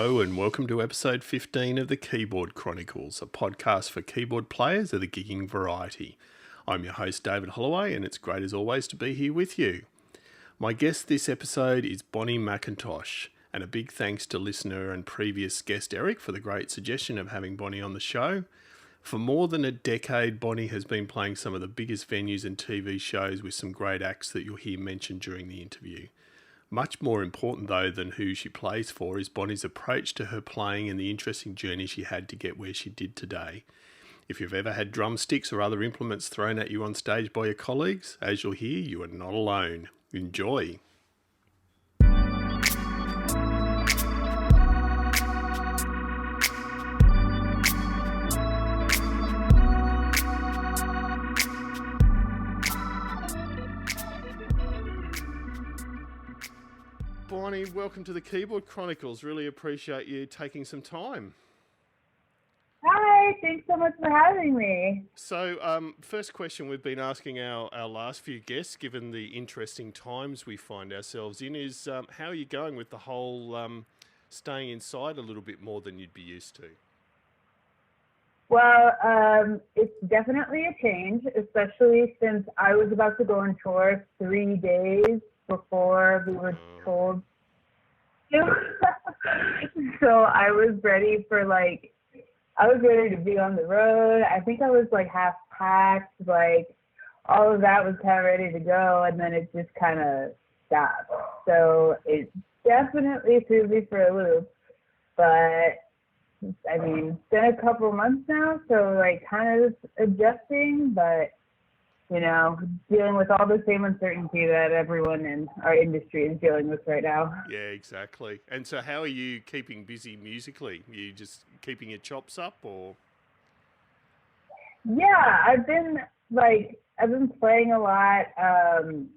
Hello and welcome to episode 15 of the Keyboard Chronicles, a podcast for keyboard players of the gigging variety. I'm your host David Holloway and it's great as always to be here with you. My guest this episode is Bonnie McIntosh, and a big thanks to listener and previous guest Eric for the great suggestion of having Bonnie on the show. For more than a decade, Bonnie has been playing some of the biggest venues and TV shows with some great acts that you'll hear mentioned during the interview. Much more important, though, than who she plays for is Bonnie's approach to her playing and the interesting journey she had to get where she did today. If you've ever had drumsticks or other implements thrown at you on stage by your colleagues, as you'll hear, you are not alone. Enjoy. Bonnie, welcome to the Keyboard Chronicles. Really appreciate you taking some time. Hi, thanks so much for having me. So, first question we've been asking our last few guests, given the interesting times we find ourselves in, is how are you going with the whole staying inside a little bit more than you'd be used to? Well, it's definitely a change, especially since I was about to go on tour 3 days before we were told to. So I was ready to be on the road. I think I was half packed, all of that was kind of ready to go, and then it just kind of stopped. So it definitely threw me for a loop, but I mean, it's been a couple months now, so kind of adjusting, but dealing with all the same uncertainty that everyone in our industry is dealing with right now. Yeah, exactly. And so how are you keeping busy musically? Are you just keeping your chops up, or? Yeah, I've been playing a lot.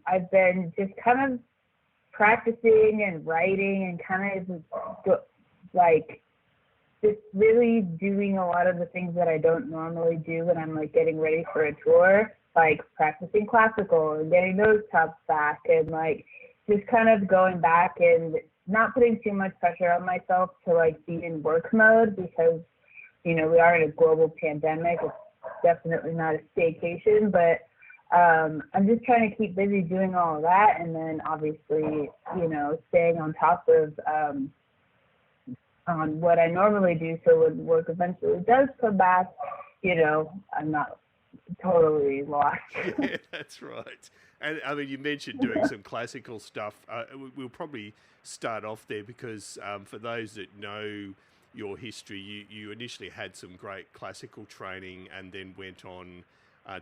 I've been just kind of practicing and writing and kind of just really doing a lot of the things that I don't normally do when I'm getting ready for a tour. Practicing classical and getting those chops back, and just kind of going back and not putting too much pressure on myself to be in work mode, because we are in a global pandemic. It's definitely not a staycation, but I'm just trying to keep busy doing all of that, and then obviously staying on top of on what I normally do, so when work eventually does come back, I'm not totally lost. Yeah, that's right. And I mean, you mentioned doing some classical stuff. We'll probably start off there because for those that know your history, you initially had some great classical training and then went on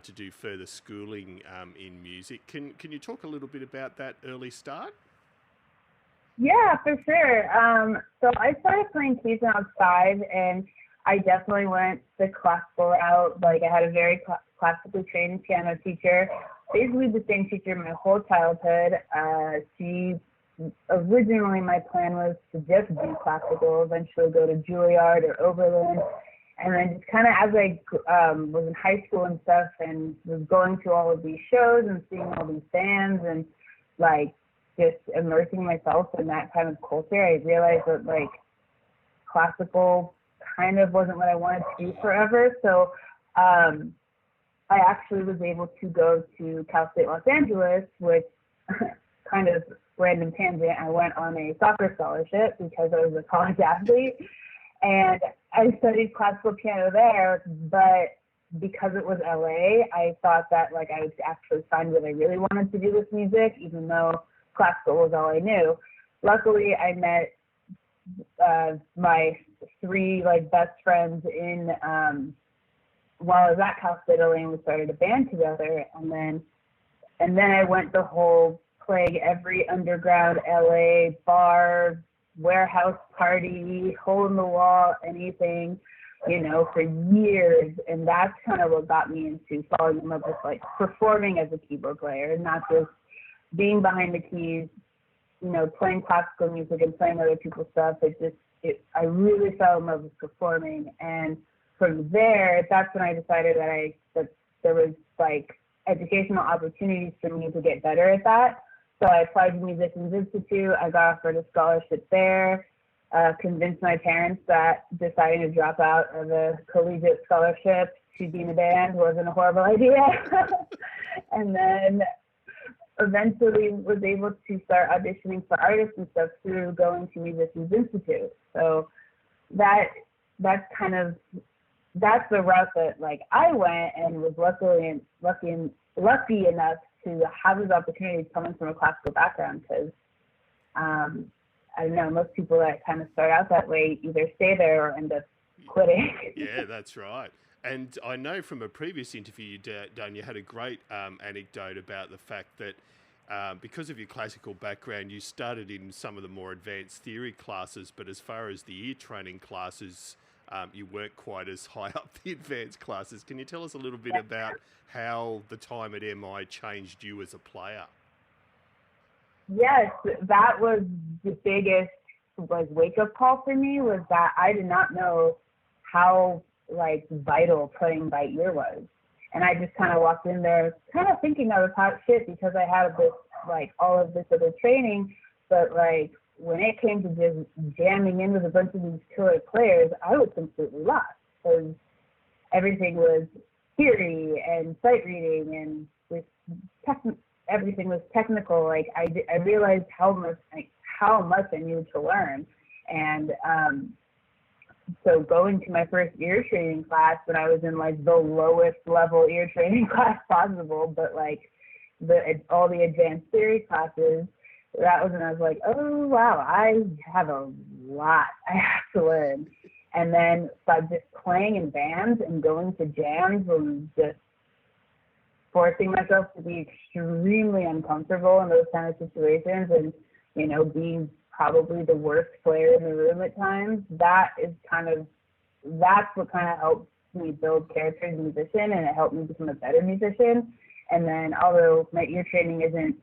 to do further schooling in music. Can you talk a little bit about that early start? Yeah, for sure. So I started playing keys when I was 5, and I definitely went the classical route. I had a very classically trained piano teacher, basically the same teacher my whole childhood. Originally my plan was to just do classical, eventually go to Juilliard or Oberlin, and then just kind of as I was in high school and stuff and was going to all of these shows and seeing all these bands and just immersing myself in that kind of culture, I realized that classical kind of wasn't what I wanted to do forever. So I actually was able to go to Cal State Los Angeles, which kind of random tangent. I went on a soccer scholarship because I was a college athlete, and I studied classical piano there, but because it was LA, I thought that I would actually find what I really wanted to do with music, even though classical was all I knew. Luckily, I met my 3 best friends in while I was at Cal State LA, and we started a band together, and then I went the whole playing every underground LA bar, warehouse party, hole in the wall, anything, for years, and that's kind of what got me into falling in love with performing as a keyboard player, and not just being behind the keys, playing classical music and playing other people's stuff. I really fell in love with performing, and from there, that's when I decided that there was educational opportunities for me to get better at that. So I applied to Musicians Institute. I got offered a scholarship there. convinced my parents that deciding to drop out of a collegiate scholarship to be in a band wasn't a horrible idea. And then eventually was able to start auditioning for artists and stuff through going to Musicians Institute. So that's the route that like I went, and was lucky enough to have those opportunities coming from a classical background, because I don't know, most people that kind of start out that way either stay there or end up quitting. Yeah, that's right. And I know from a previous interview you'd done, you had a great anecdote about the fact that because of your classical background, you started in some of the more advanced theory classes, but as far as the ear training classes, you weren't quite as high up the advanced classes. Can you tell us a little bit about how the time at M.A.A.D changed you as a player? Yes, that was the biggest wake-up call for me, was that I did not know how vital playing by ear was. And I just kind of walked in there kind of thinking I was hot shit because I had this all of this other training, but when it came to just jamming in with a bunch of these killer players, I was completely lost, because everything was theory and sight reading, and with everything was technical. I realized how much I needed to learn. And so going to my first ear training class when I was in the lowest level ear training class possible, but all the advanced theory classes, that was when I was like, oh wow, I have a lot I have to learn. And then by just playing in bands and going to jams and just forcing myself to be extremely uncomfortable in those kind of situations, and being probably the worst player in the room at times, that's what kind of helped me build character as a musician, and it helped me become a better musician. And then although my ear training isn't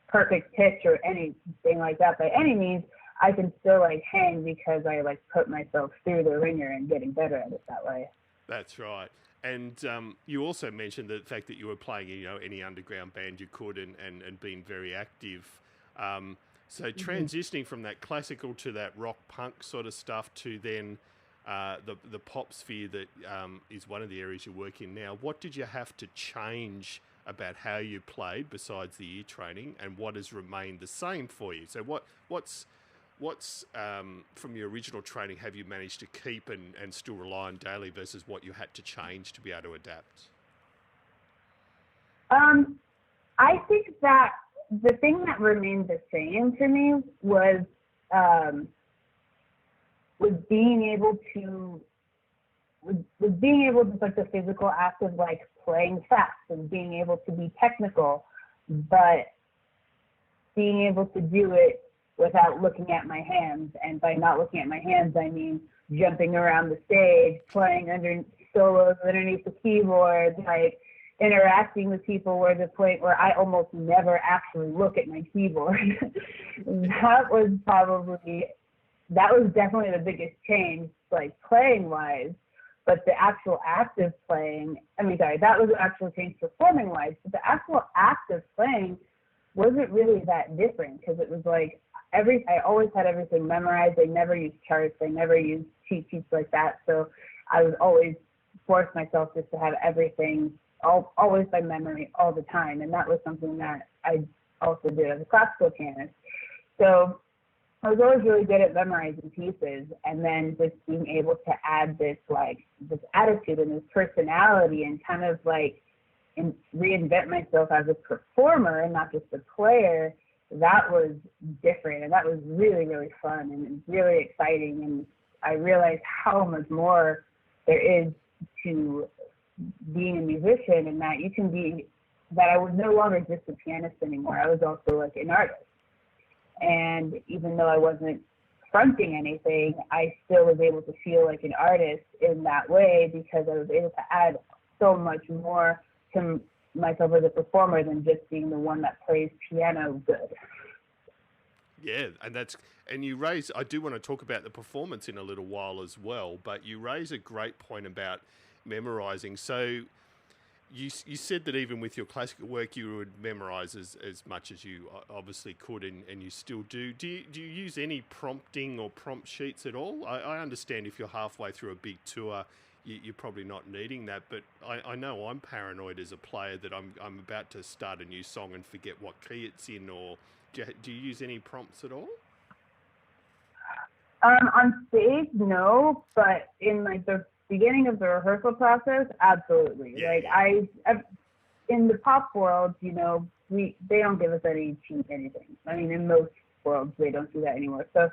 perfect pitch or anything like that by any means, I can still hang because I put myself through the ringer and getting better at it that way. That's right. And you also mentioned the fact that you were playing, any underground band you could, and being very active. So transitioning from that classical to that rock punk sort of stuff to then the pop sphere that is one of the areas you work in now, what did you have to change about how you played besides the ear training, and what has remained the same for you? So what's from your original training have you managed to keep and still rely on daily versus what you had to change to be able to adapt? I think that the thing that remained the same for me was being able to the physical act of playing fast and being able to be technical, but being able to do it without looking at my hands. And by not looking at my hands, I mean jumping around the stage, playing solos underneath the keyboard, interacting with people, where the point where I almost never actually look at my keyboard. That was definitely the biggest change, playing wise. But the actual act of playing, that was the actual change performing wise, but the actual act of playing wasn't really that different, because it was I always had everything memorized. I never used charts. I never used cheat sheets like that. So I was always forced myself just to have everything always by memory all the time. And that was something that I also did as a classical pianist. So I was always really good at memorizing pieces, and then just being able to add this attitude and this personality, and kind of and reinvent myself as a performer and not just a player. That was different, and that was really, really fun and really exciting. And I realized how much more there is to being a musician, and that I was no longer just a pianist anymore. I was also an artist. And even though I wasn't fronting anything, I still was able to feel like an artist in that way, because I was able to add so much more to myself as a performer than just being the one that plays piano good. Yeah, I do want to talk about the performance in a little while as well, but you raise a great point about memorizing. So You said that even with your classical work, you would memorise as much as you obviously could, and you still do. Do you use any prompting or prompt sheets at all? I understand if you're halfway through a big tour, you're probably not needing that. But I know I'm paranoid as a player that I'm about to start a new song and forget what key it's in. Or do you use any prompts at all? On stage, no, but in like the beginning of the rehearsal process, absolutely. Yeah, like yeah. I in the pop world, they don't give us any cheat anything. I mean, in most worlds, they don't do that anymore. So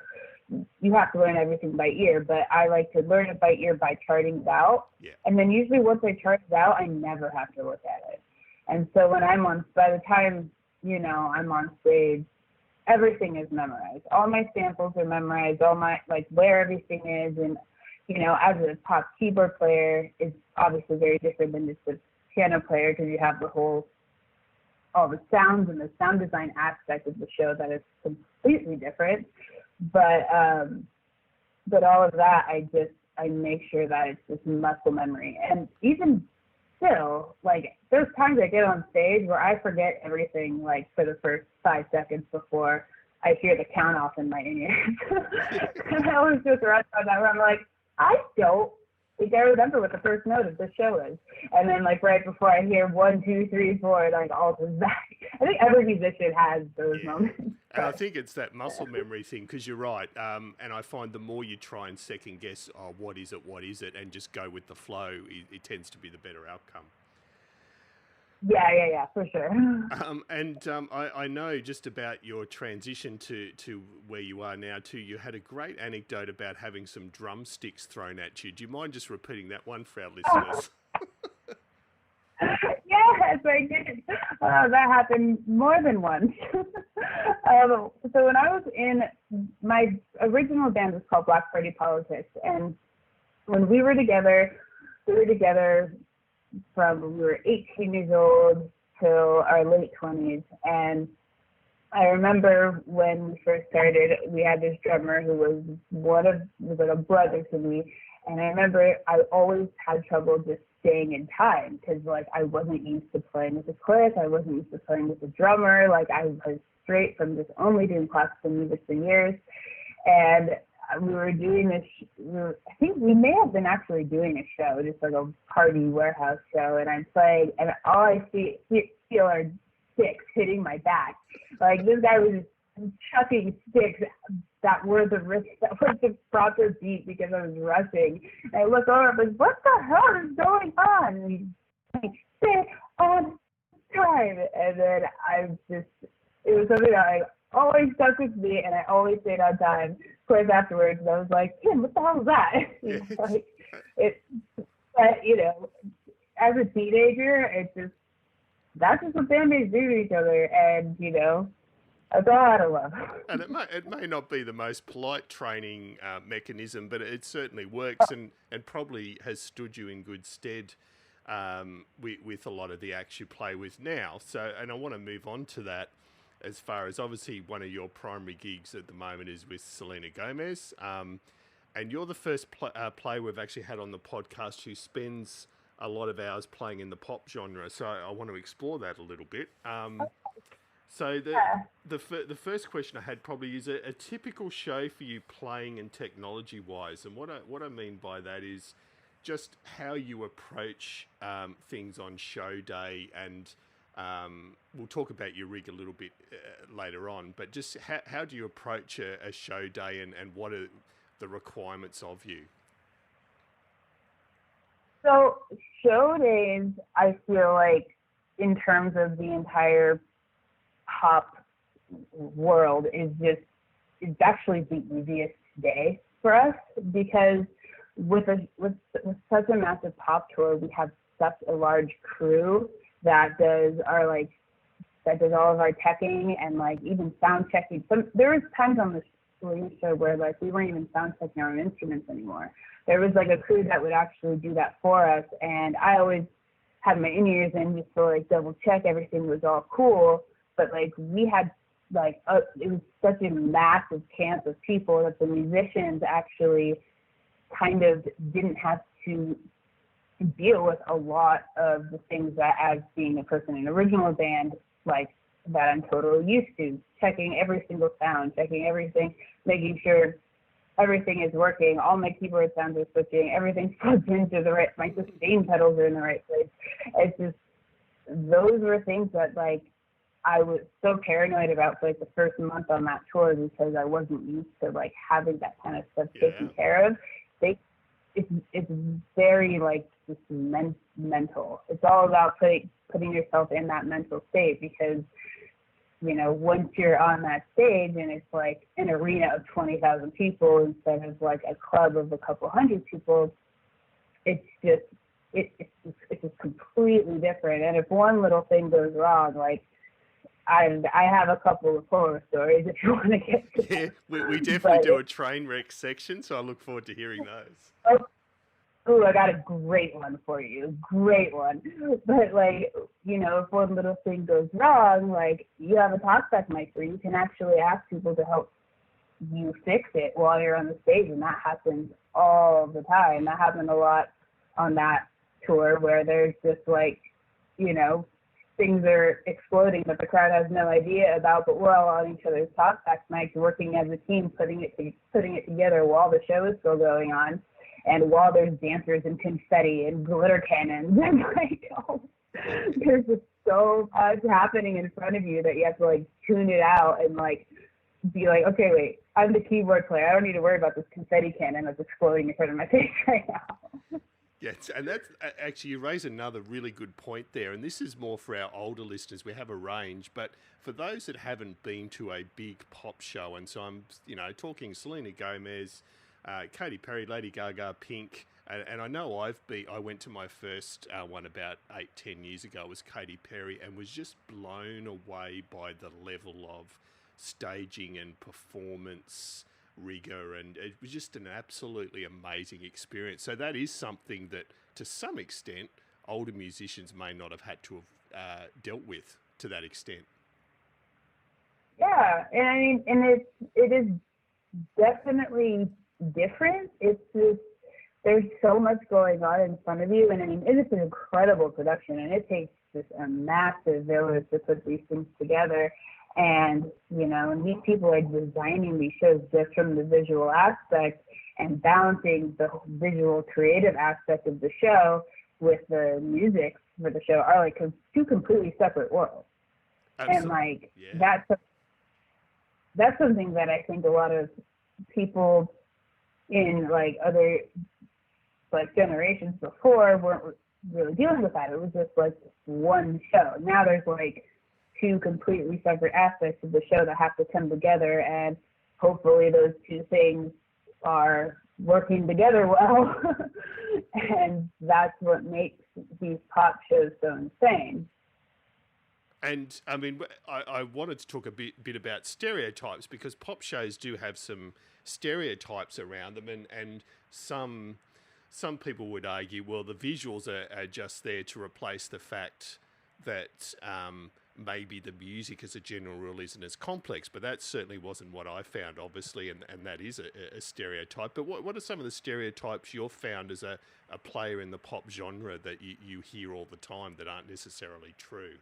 you have to learn everything by ear, but I like to learn it by ear by charting it out. Yeah. And then usually once I chart it out, I never have to look at it. And so by the time, I'm on stage, everything is memorized. All my samples are memorized, all my, like, where everything is. And, as a pop keyboard player, it's obviously very different than just a piano player because you have all the sounds and the sound design aspect of the show that is completely different. But all of that, I make sure that it's just muscle memory. And even still, like, there's times I get on stage where I forget everything, like, for the first 5 seconds before I hear the count off in my ears. And I always joke around about that where I'm like, I don't think I remember what the first note of the show is. And then, like, right before I hear 1, 2, 3, 4, like, all comes back. I think every musician has those moments. And I think it's that muscle memory thing, because you're right. And I find the more you try and second guess, what is it, and just go with the flow, it tends to be the better outcome. Yeah, for sure. I know just about your transition to where you are now too. You had a great anecdote about having some drumsticks thrown at you. Do you mind just repeating that one for our listeners? Yes, I did. That happened more than once. So when I was in my original band was called Black Party Politics, and when we were together from we were 18 years old till our late 20s. And I remember when we first started, we had this drummer who was like a brother to me. And I remember I always had trouble just staying in time because, like, I wasn't used to playing with a click. I wasn't used to playing with a drummer. Like, I was straight from just only doing classical music for years. And we were doing this, I think we may have been actually doing a show, just like a party warehouse show, and I'm playing, and all I feel are sticks hitting my back. Like, this guy was just chucking sticks that were the proper beat because I was rushing. And I look over, I'm like, what the hell is going on? And he's like, stay on time. And then it was something that always stuck with me, and I always stayed on time. Of course, afterwards, I was like, Tim, what the hell was that? But, as a teenager, that's just what bandmates do to each other, and, that's all I love. And it may not be the most polite training mechanism, but it certainly works and probably has stood you in good stead with a lot of the acts you play with now. So, and I want to move on to that. As far as, obviously, one of your primary gigs at the moment is with Selena Gomez. And you're the first player we've actually had on the podcast who spends a lot of hours playing in the pop genre. So I want to explore that a little bit. So the first question I had probably is a typical show for you playing and technology-wise. And what I mean by that is just how you approach things on show day, and we'll talk about your rig a little bit later on, but just how do you approach a show day, and what are the requirements of you? So show days, I feel like, in terms of the entire pop world, it's actually the easiest day for us, because with such a massive pop tour, we have such a large crew that does all of our teching and, like, even sound checking. There was times on the show where, like, we weren't even sound checking our instruments anymore. There was, like, a crew that would actually do that for us, and I always had my in-ears in just to, like, double check everything was all cool. But, like, we had, like, it was such a massive camp of people that the musicians actually kind of didn't have to deal with a lot of the things that, as being a person in an original band, like that I'm totally used to, checking every single sound, checking everything, making sure everything is working, all my keyboard sounds are switching, everything's plugged into the right, my sustain pedals are in the right place. It's just, those were things that, like, I was so paranoid about for, like, the first month on that tour, because I wasn't used to, like, having that kind of stuff taken care of. It's very, like, just mental. It's all about putting yourself in that mental state, because, you know, once you're on that stage and it's like an arena of 20,000 people instead of like a club of a couple hundred people, it's just completely different. And if one little thing goes wrong, like, I have a couple of horror stories if you want to get to Yeah, we definitely do a train wreck section, so I look forward to hearing those. Oh, I got a great one for you. Great one. But, like, you know, if one little thing goes wrong, like, you have a talkback mic where you can actually ask people to help you fix it while you're on the stage, and that happens all the time. That happened a lot on that tour, where there's just, like, you know, things are exploding that the crowd has no idea about, but we're all on each other's talkback mics, working as a team, putting it together while the show is still going on. And while there's dancers and confetti and glitter cannons, and like, there's just so much happening in front of you that you have to, like, tune it out and, like, be like, okay, wait, I'm the keyboard player. I don't need to worry about this confetti cannon that's exploding in front of my face right now. Yes, and that's actually, you raise another really good point there, and this is more for our older listeners. We have a range, but for those that haven't been to a big pop show, and so I'm, you know, talking Selena Gomez, Katy Perry, Lady Gaga, Pink, and I know I went to my first one about 8-10 years ago. It was Katy Perry, and was just blown away by the level of staging and performance rigor, and it was just an absolutely amazing experience. So that is something that, to some extent, older musicians may not have had to have dealt with to that extent. Yeah, and I mean, and it is definitely different. It's just, there's so much going on in front of you, and I mean, it is an incredible production, and it takes just a massive village to put these things together. And, you know, and these people are designing these shows just from the visual aspect and balancing the visual creative aspect of the show with the music for the show are like two completely separate worlds. Absolutely. And, like, yeah, that's something that I think a lot of people in, like, other, like, generations before weren't really dealing with that. It was just like one show. Now there's, like, two completely separate aspects of the show that have to come together, and hopefully those two things are working together well. And that's what makes these pop shows so insane. And I mean, I wanted to talk a bit about stereotypes, because pop shows do have some stereotypes around them, and some people would argue, well, the visuals are just there to replace the fact that maybe the music as a general rule isn't as complex, but that certainly wasn't what I found, obviously, and that is a stereotype. But what are some of the stereotypes you've found as a player in the pop genre that you hear all the time that aren't necessarily true?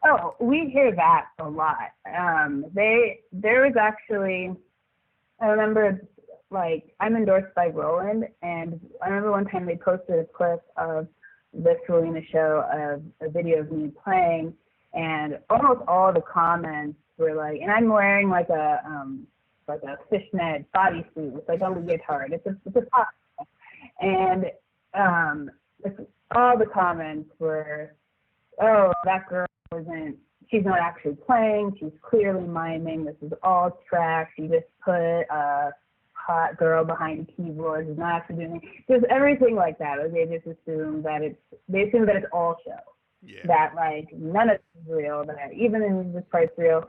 Oh, we hear that a lot. There was actually, I remember, like, I'm endorsed by Roland, and I remember one time they posted a clip of the Selena show, of a video of me playing, and almost all the comments were like, and I'm wearing like a fishnet bodysuit with, like, a leotard. It's a pop. And all the comments were, oh, that girl she's not actually playing, she's clearly miming, this is all track, she just put a hot girl behind the keyboard who's not actually doing anything. Just everything like that. They just assume that it's all show. Yeah. That, like, none of it is real, that even the music part's real.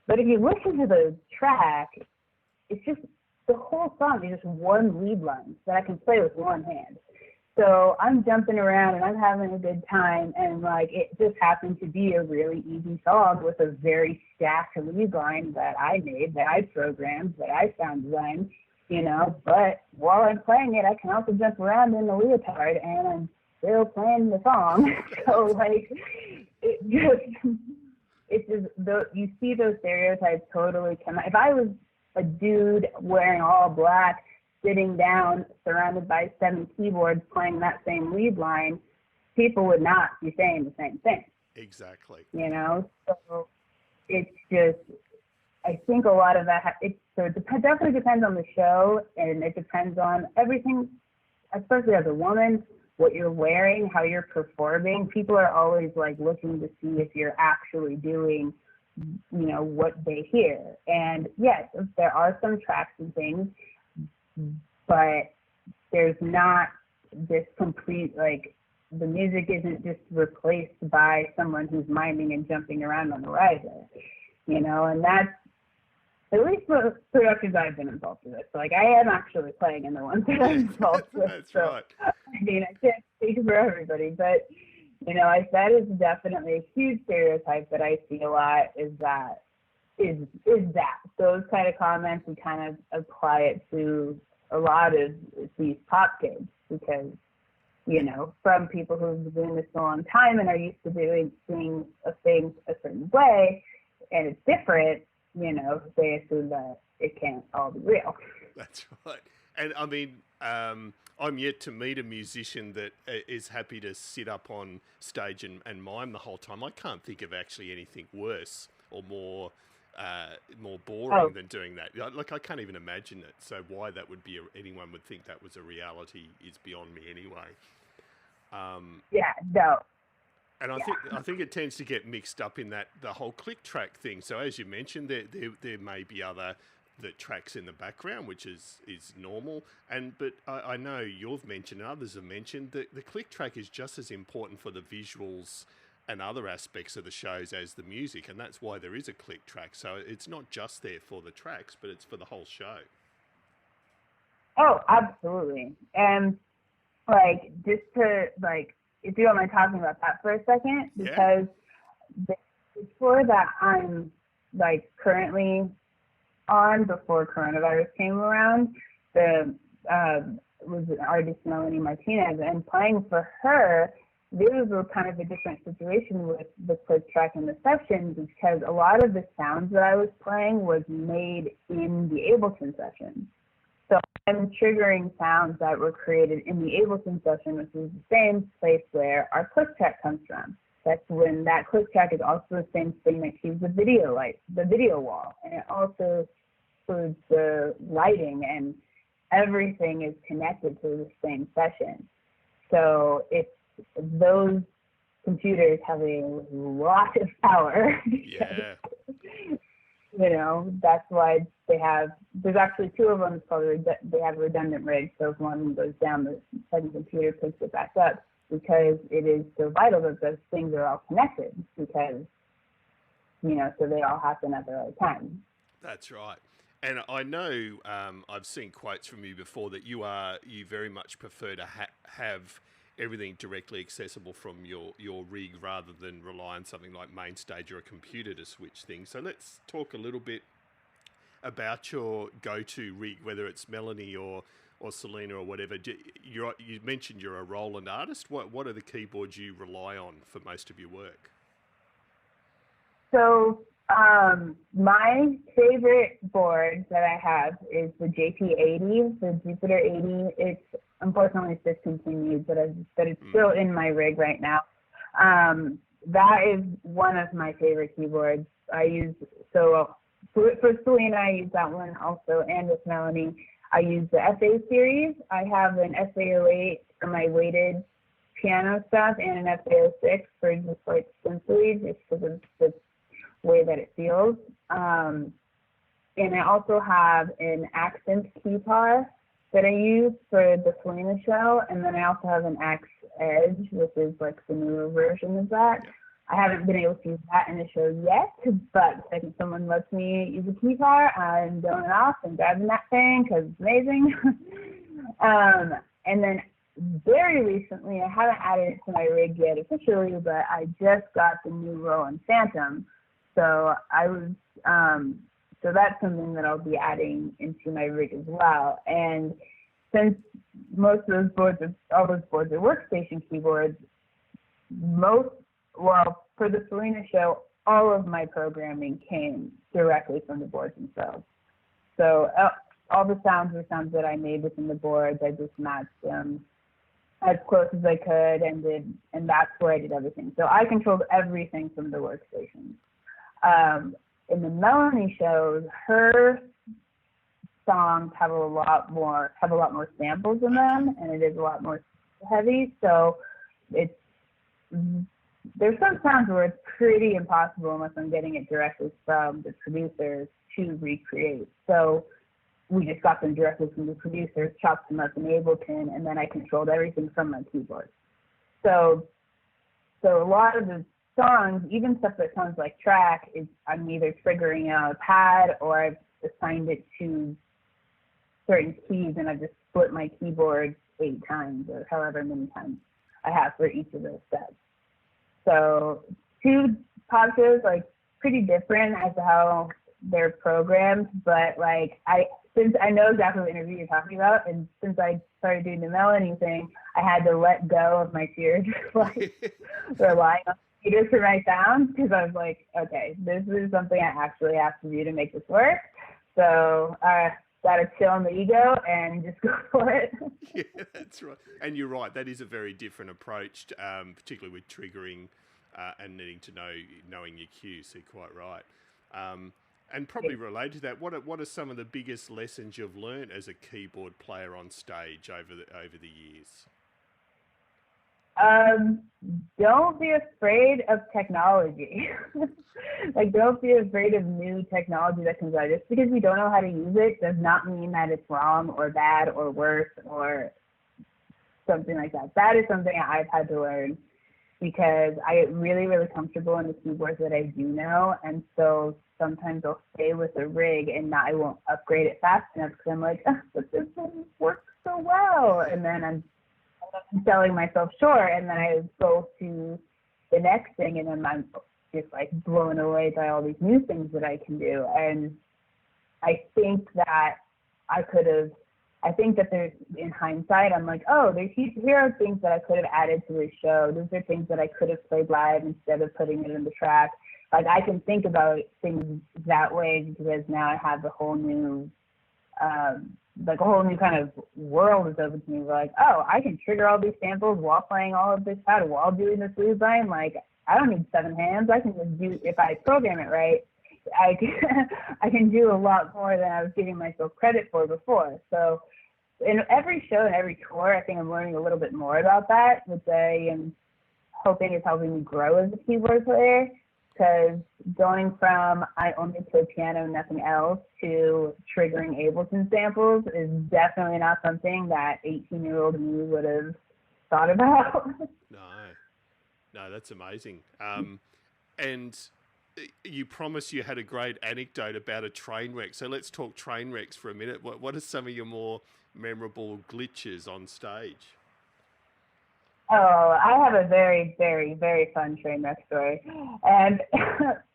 But if you listen to the track, it's just, the whole song is just one lead line that I can play with one hand. So I'm jumping around and I'm having a good time, and, like, it just happened to be a really easy song with a very stacked lead line that I made, that I programmed, that I sound designed. you know, but while I'm playing it, I can also jump around in the leotard and I'm still playing the song. So like, you see those stereotypes totally come out. If I was a dude wearing all black, sitting down, surrounded by 7 keyboards playing that same lead line, people would not be saying the same thing. Exactly. You know, so it's just, I think a lot of that, it definitely depends on the show, and it depends on everything, especially as a woman, what you're wearing, how you're performing. People are always like looking to see if you're actually doing, you know, what they hear. And yes, there are some tracks and things, but there's not this complete, like, the music isn't just replaced by someone who's miming and jumping around on the riser, you know, and that's, at least the productions I've been involved with. So, like, I am actually playing in the ones that I'm involved with. That's so, right. I mean, I can't speak for everybody, but, you know, that is definitely a huge stereotype that I see a lot, is that those kind of comments, we kind of apply it to a lot of these pop kids, because, you know, from people who've been doing this a long time and are used to doing a thing a certain way, and it's different, you know, they assume that it can't all be real. That's right. And I mean, I'm yet to meet a musician that is happy to sit up on stage and mime the whole time. I can't think of actually anything worse or more boring than doing that. Like, I can't even imagine it. So why that would be anyone would think that was a reality is beyond me anyway. Yeah, no. And I think it tends to get mixed up in that the whole click track thing. So as you mentioned, there may be the tracks in the background, which is normal. But I know you've mentioned, and others have mentioned, that the click track is just as important for the visuals and other aspects of the shows as the music, and that's why there is a click track. So it's not just there for the tracks, but it's for the whole show. Oh, absolutely. And like, just to, like, if you don't mind talking about that for a second, because the tour that I'm, like, currently on before coronavirus came around, was an artist, Melanie Martinez, and playing for her, this was kind of a different situation with the click track and the sessions, because a lot of the sounds that I was playing was made in the Ableton session. So I'm triggering sounds that were created in the Ableton session, which is the same place where our click track comes from. That's when that click track is also the same thing that cues the video light, the video wall, and it also includes the lighting, and everything is connected to the same session. So it's those computers have a lot of power. Yeah. You know, that's why there's actually 2 of them, they have redundant rigs, so if one goes down, the second computer picks it back up, because it is so vital that those things are all connected, because, you know, so they all happen at the right time. That's right. And I know I've seen quotes from you before that you very much prefer to have everything directly accessible from your rig rather than rely on something like Mainstage or a computer to switch things. So let's talk a little bit about your go-to rig, whether it's Melanie or Selena or whatever. You mentioned you're a Roland artist. What are the keyboards you rely on for most of your work? So my favorite board that I have is the JP80, the Jupiter 80. It's unfortunately discontinued, but it's still in my rig right now. That is one of my favorite keyboards. For Selena, I use that one also, and with Melanie, I use the FA series. I have an FA08 for my weighted piano stuff, and an FA06 for just like simply, just because of the way that it feels. And I also have an accent keytar that I use for the Selena show, and then I also have an AX-Edge, which is like the newer version of that. I haven't been able to use that in the show yet, but if someone lets me use a keytar, I'm going off and grabbing that thing because it's amazing. And then very recently, I haven't added it to my rig yet officially, but I just got the new Roland Phantom. So I was So that's something that I'll be adding into my rig as well. And since most of those boards, all those boards are workstation keyboards, for the Selena show, all of my programming came directly from the boards themselves. So all the sounds were sounds that I made within the boards. I just matched them as close as I could, and that's where I did everything. So I controlled everything from the workstation. In the Melanie shows, her songs have a lot more samples in them, and it is a lot more heavy. So there's some sounds where it's pretty impossible unless I'm getting it directly from the producers to recreate. So we just got them directly from the producers, chopped them up in Ableton, and then I controlled everything from my keyboard. So a lot of the songs, even stuff that sounds like track, I'm either triggering a pad or I've assigned it to certain keys, and I've just split my keyboard 8 times or however many times I have for each of those steps. So 2 pop shows, like, pretty different as to how they're programmed, but since I know exactly what interview you're talking about, and since I started doing the Melanie thing, I had to let go of my fear of relying on computers for my sound, because I was like, okay, this is something I actually have to do to make this work. So gotta chill on the ego and just go for it. Yeah, that's right. And you're right, that is a very different approach, particularly with triggering and needing to knowing your cues. So you're quite right. And probably related to that, what are some of the biggest lessons you've learned as a keyboard player on stage over the years? Don't be afraid of technology. Don't be afraid of new technology that comes out. Just because you don't know how to use it does not mean that it's wrong or bad or worse or something like that. That is something I've had to learn, because I get really, really comfortable in the keyboards that I do know, and so sometimes I'll stay with the rig and I won't upgrade it fast enough because I'm like, but this one works so well, and then I'm selling myself short, and then I go to the next thing, and then I'm just blown away by all these new things that I can do. And I think that there's, in hindsight, I'm like, oh, here are things that I could have added to the show. These are things that I could have played live instead of putting it in the track. I can think about things that way, because now I have the whole new, a whole new kind of world is open to me. Oh, I can trigger all these samples while playing all of this pad while doing this loop line. I don't need 7 hands. I can just do, if I program it right, I can do a lot more than I was giving myself credit for before. So in every show and every tour, I think I'm learning a little bit more about that, which I am hoping is helping me grow as a keyboard player. Because going from I only play piano, nothing else, to triggering Ableton samples is definitely not something that 18-year-old me would have thought about. No, that's amazing. And you promised you had a great anecdote about a train wreck. So let's talk train wrecks for a minute. What are some of your more memorable glitches on stage? Oh, I have a very, very, very fun train wreck story. And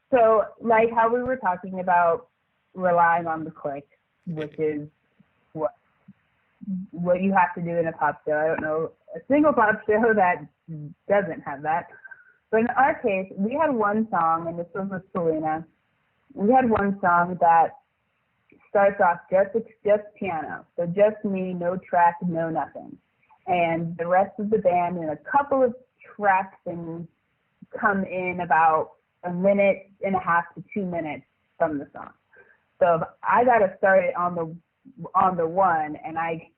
so, how we were talking about relying on the click, which is what you have to do in a pop show. I don't know a single pop show that doesn't have that. But in our case, we had one song, and this was with Selena. We had one song that starts off just piano. So just me, no track, no nothing. And the rest of the band and a couple of tracks and come in about 1.5 minutes to 2 minutes from the song. So I got to start it on the one, and I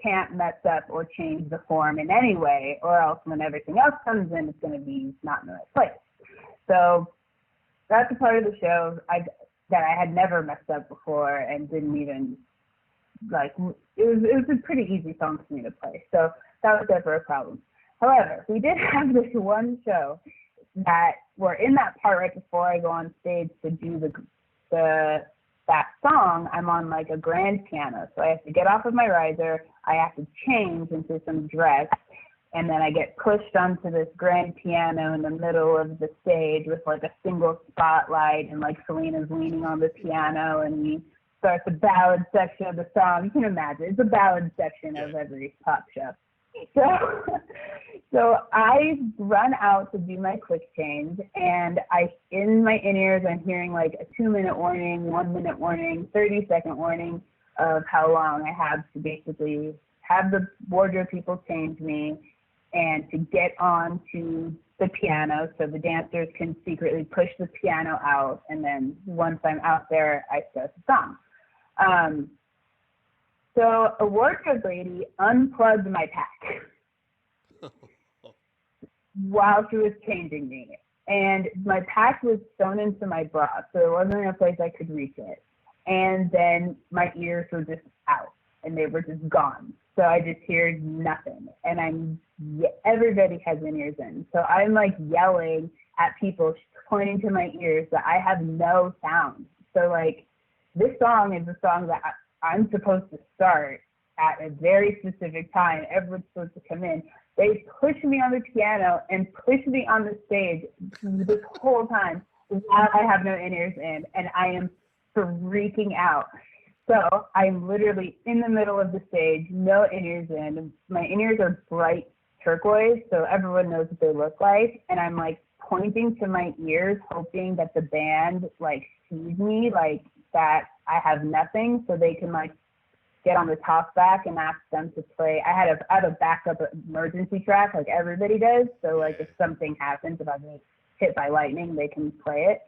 can't mess up or change the form in any way, or else when everything else comes in, it's going to be not in the right place. So that's a part of the show that I had never messed up before and didn't even it was a pretty easy song for me to play. So that was never a problem. However, we did have this one show that we're in that part right before I go on stage to do that song. I'm on a grand piano, so I have to get off of my riser. I have to change into some dress, and then I get pushed onto this grand piano in the middle of the stage with like a single spotlight, and like Selena's leaning on the piano, and we start the ballad section of the song. You can imagine, it's a ballad section of every pop show. So I run out to do my quick change, and in my in-ears I'm hearing like a 2-minute warning, 1-minute warning, 30-second warning of how long I have to basically have the wardrobe people change me and to get on to the piano so the dancers can secretly push the piano out, and then once I'm out there, I start the song. So a wardrobe lady unplugged my pack while she was changing me. And my pack was sewn into my bra, so there wasn't a place I could reach it. And then my ears were just out, and they were just gone. So I just hear nothing. And everybody has in-ears in. So I'm like yelling at people, pointing to my ears that I have no sound. So like this song is a song that I'm supposed to start at a very specific time. Everyone's supposed to come in. They push me on the piano and push me on the stage this whole time while I have no in-ears in, and I am freaking out. So I'm literally in the middle of the stage, no in-ears in. My in-ears are bright turquoise, so everyone knows what they look like, and I'm like pointing to my ears, hoping that the band like sees me, like that I have nothing, so they can like get on the talk back and ask them to play. I had a backup emergency track like everybody does, so like if something happens, if I get hit by lightning, they can play it.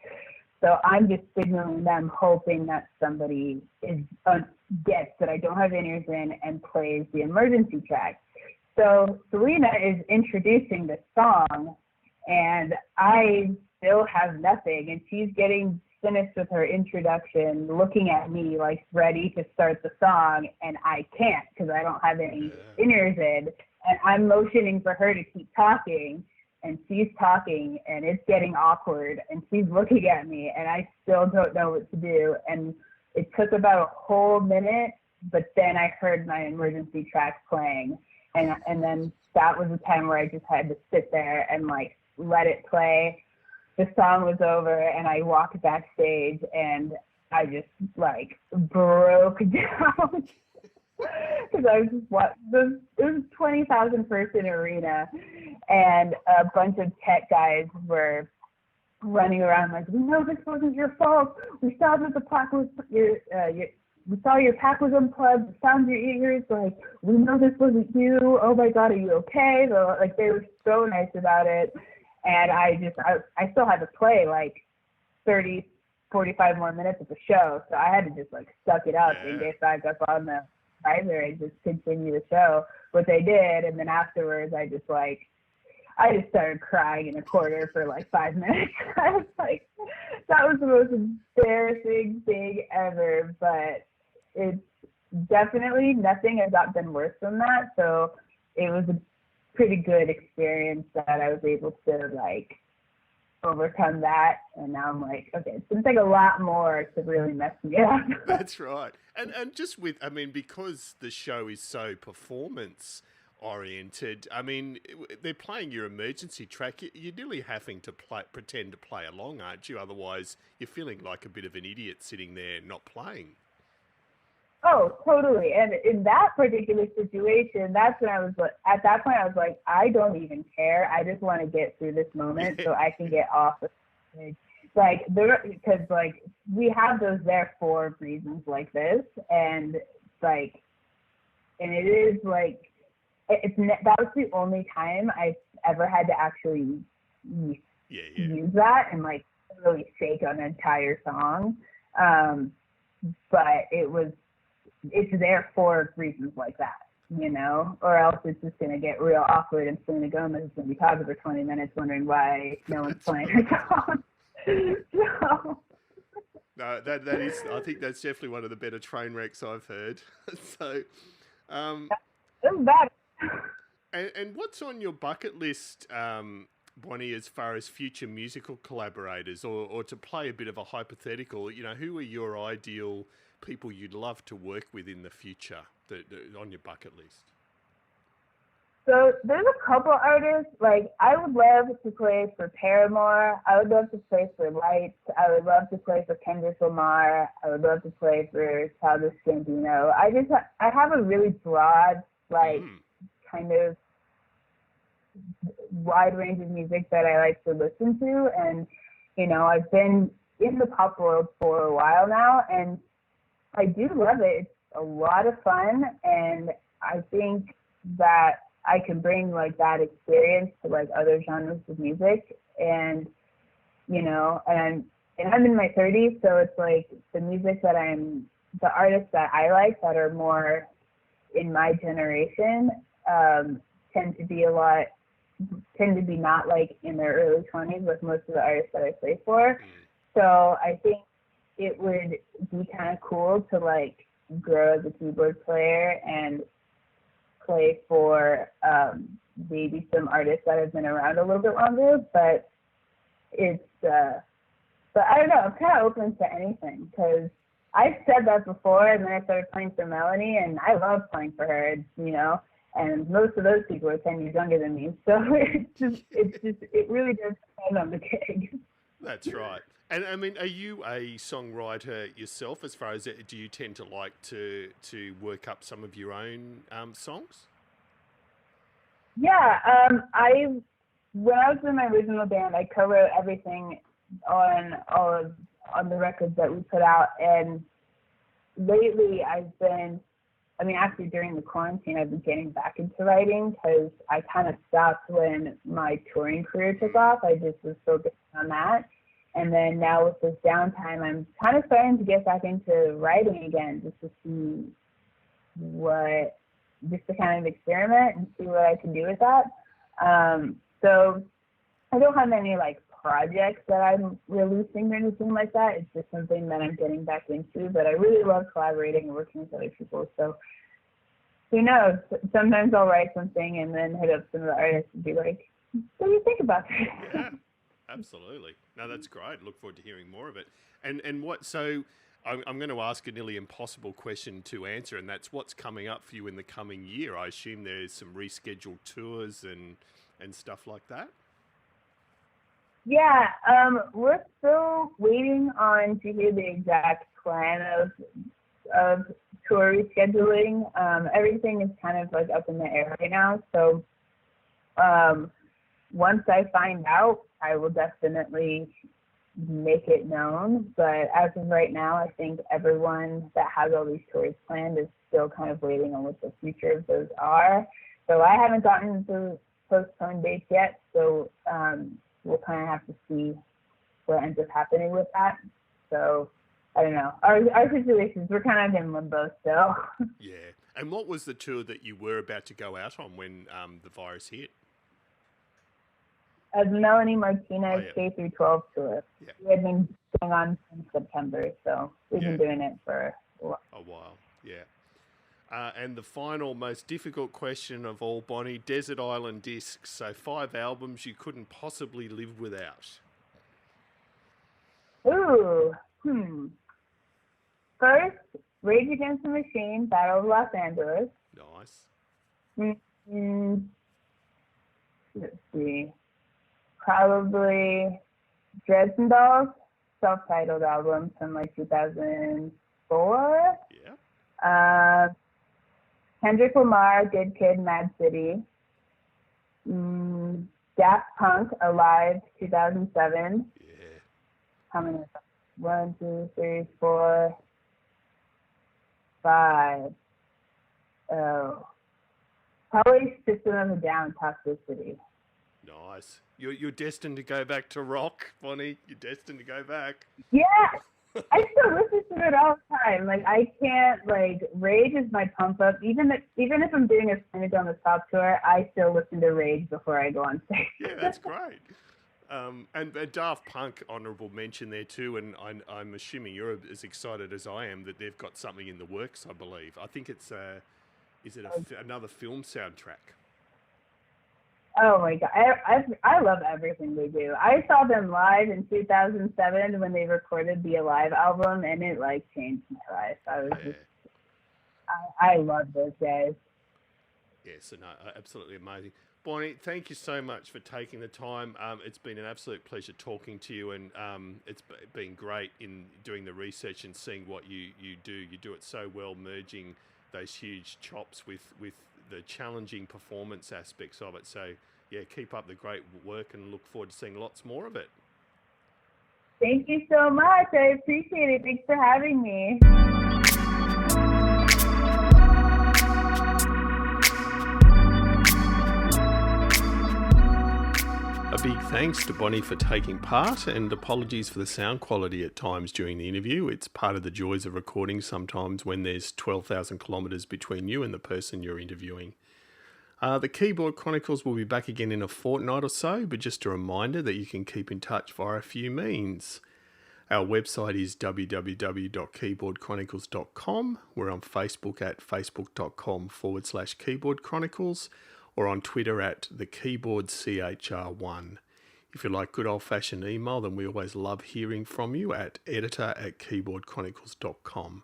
So I'm just signaling them, hoping that somebody gets that I don't have in-ears in and plays the emergency track. So Selena is introducing the song, and I still have nothing, and she's getting finished with her introduction, looking at me like ready to start the song, and I can't because I don't have any in-ears in, and I'm motioning for her to keep talking, and she's talking, and it's getting awkward, and she's looking at me, and I still don't know what to do, and it took about a whole minute, but then I heard my emergency track playing, and then that was the time where I just had to sit there and like let it play. The song was over, and I walked backstage, and I just like broke down because I was just it was a 20,000 person arena, and a bunch of tech guys were running around like, we know this wasn't your fault. We saw that the pack was we saw your pack was unplugged. We found your ears. Like, we know this wasn't you. Oh my God, are you okay? So, like, they were so nice about it. And I still had to play like 30, 45 more minutes of the show. So I had to just like suck it up and get back up on the riser and just continue the show, which I did. And then afterwards, I just started crying in a corner for like 5 minutes. I was like, that was the most embarrassing thing ever. But it's definitely nothing has been worse than that. So it was a pretty good experience that I was able to like overcome that, and now I'm like, okay, it's gonna take a lot more to really mess me up. That's right. And just with, I mean, because the show is so performance oriented, I mean, they're playing your emergency track. You're nearly having to pretend to play along, aren't you? Otherwise, you're feeling like a bit of an idiot sitting there not playing. Oh, totally. And in that particular situation, that's when I was like, at that point, I was like, I don't even care. I just want to get through this moment so I can get off the stage. Like, because like we have those there for reasons like this, and like, and it is like, that was the only time I've ever had to actually use that and like really shake an entire song. But it's there for reasons like that, you know, or else it's just going to get real awkward, and Selena Gomez is going to be talking for 20 minutes wondering why no one's playing her song. So. No, that is, I think that's definitely one of the better train wrecks I've heard. So, It was bad. And what's on your bucket list, Bonnie, as far as future musical collaborators, or to play a bit of a hypothetical, you know, who are your ideal people you'd love to work with in the future that on your bucket list? So there's a couple artists, like I would love to play for Paramore. I would love to play for Lights. I would love to play for Kendrick Lamar. I would love to play for Childish Gambino. I have a really broad, like, kind of wide range of music that I like to listen to. And, you know, I've been in the pop world for a while now, and I do love it. It's a lot of fun, and I think that I can bring like that experience to like other genres of music. And, you know, and I'm in my 30s, so it's like the music that the artists that I like that are more in my generation tend to be not like in their early 20s with most of the artists that I play for. So I think it would be kind of cool to like grow as a keyboard player and play for maybe some artists that have been around a little bit longer, but I don't know, I'm kind of open to anything, because I've said that before, and then I started playing for Melanie, and I love playing for her, you know, and most of those people are 10 years younger than me, so it really does depend on the gig. That's right. And I mean, are you a songwriter yourself? As far as do you tend to like to work up some of your own songs? Yeah, when I was in my original band, I co-wrote everything on the records that we put out. And lately, actually during the quarantine, I've been getting back into writing, because I kind of stopped when my touring career took off. I just was focused on that. And then now with this downtime, I'm kind of starting to get back into writing again, just to kind of experiment and see what I can do with that. So I don't have any like projects that I'm releasing or anything like that. It's just something that I'm getting back into, but I really love collaborating and working with other people. So who knows? Sometimes I'll write something and then hit up some of the artists and be like, what do you think about that? Yeah. Absolutely. No, that's great. Look forward to hearing more of it. And what? So I'm going to ask a nearly impossible question to answer, and that's what's coming up for you in the coming year. I assume there's some rescheduled tours and stuff like that. Yeah, we're still waiting on to hear the exact plan of tour rescheduling. Everything is kind of like up in the air right now. So once I find out, I will definitely make it known. But as of right now, I think everyone that has all these tours planned is still kind of waiting on what the future of those are. So I haven't gotten the postponed dates yet. So we'll kind of have to see what ends up happening with that. So I don't know. Our situations, we're kind of in limbo still. Yeah. And what was the tour that you were about to go out on when the virus hit? A Melanie Martinez K through 12 tour. Yeah. We had been going on since September, so we've been doing it for a while. Yeah. And the final, most difficult question of all, Bonnie, Desert Island Discs. So 5 albums you couldn't possibly live without. Ooh. First, Rage Against the Machine, Battle of Los Angeles. Nice. Let's see. Probably Dresden, self-titled album from like 2004. Yeah. Kendrick Lamar, Good Kid, M.A.A.D City. Daft Punk, Alive, 2007. Yeah. How many? 1, 2, 3, 4, 5. Oh. Probably System of a Down, Toxicity. Nice. You're destined to go back to rock, Bonnie. You're destined to go back. Yeah. I still listen to it all the time. Like, I can't, like, Rage is my pump up. Even if I'm doing a spinach on the top tour, I still listen to Rage before I go on stage. Yeah, that's great. And Daft Punk, honourable mention there too, and I'm assuming you're as excited as I am that they've got something in the works, I believe. I think it's, another film soundtrack? Oh my God, I love everything they do. I saw them live in 2007 when they recorded the Alive album, and it like changed my life. I love those guys. Yes, no, absolutely amazing. Bonnie, thank you so much for taking the time. It's been an absolute pleasure talking to you, and it's been great in doing the research and seeing what you do. You do it so well, merging those huge chops with the challenging performance aspects of it. So, yeah, keep up the great work and look forward to seeing lots more of it. Thank you so much. I appreciate it. Thanks for having me. A big thanks to Bonnie for taking part, and apologies for the sound quality at times during the interview. It's part of the joys of recording sometimes when there's 12,000 kilometres between you and the person you're interviewing. The Keyboard Chronicles will be back again in a fortnight or so, but just a reminder that you can keep in touch via a few means. Our website is www.keyboardchronicles.com. We're on Facebook at facebook.com/keyboardchronicles, or on Twitter at thekeyboardchr1. If you like good old-fashioned email, then we always love hearing from you at editor@keyboardchronicles.com.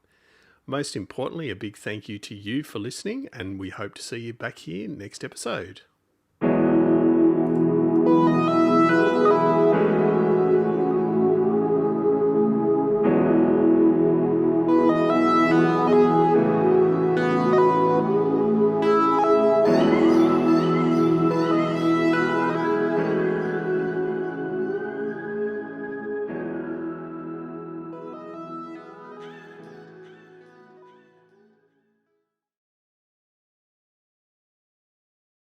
Most importantly, a big thank you to you for listening, and we hope to see you back here next episode.